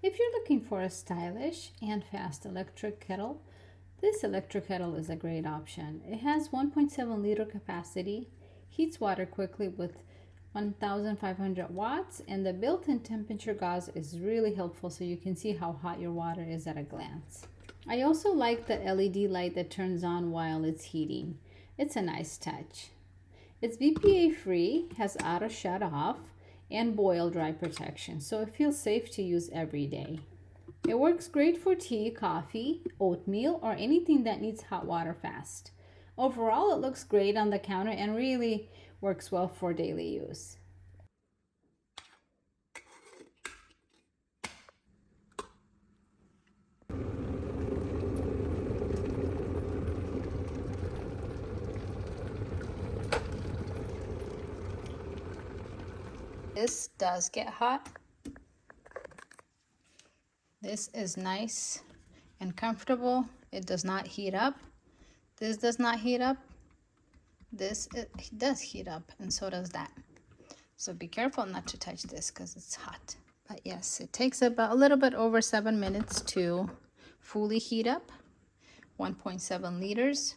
If you're looking for a stylish and fast electric kettle, this electric kettle is a great option. It has 1.7 liter capacity, heats water quickly with 1500 watts, and the built-in temperature gauge is really helpful so you can see how hot your water is at a glance. I also like the LED light that turns on while it's heating. It's a nice touch. It's BPA-free, has auto shut off, and boil dry protection, so it feels safe to use every day. It works great for tea, coffee, oatmeal, or anything that needs hot water fast. Overall, it looks great on the counter and really works well for daily use. This does get hot. This is nice and comfortable. It does not heat up. This does not heat up. This it does heat up, and so does that. So be careful not to touch this because it's hot. But yes, it takes about a little bit over 7 minutes to fully heat up. 1.7 liters.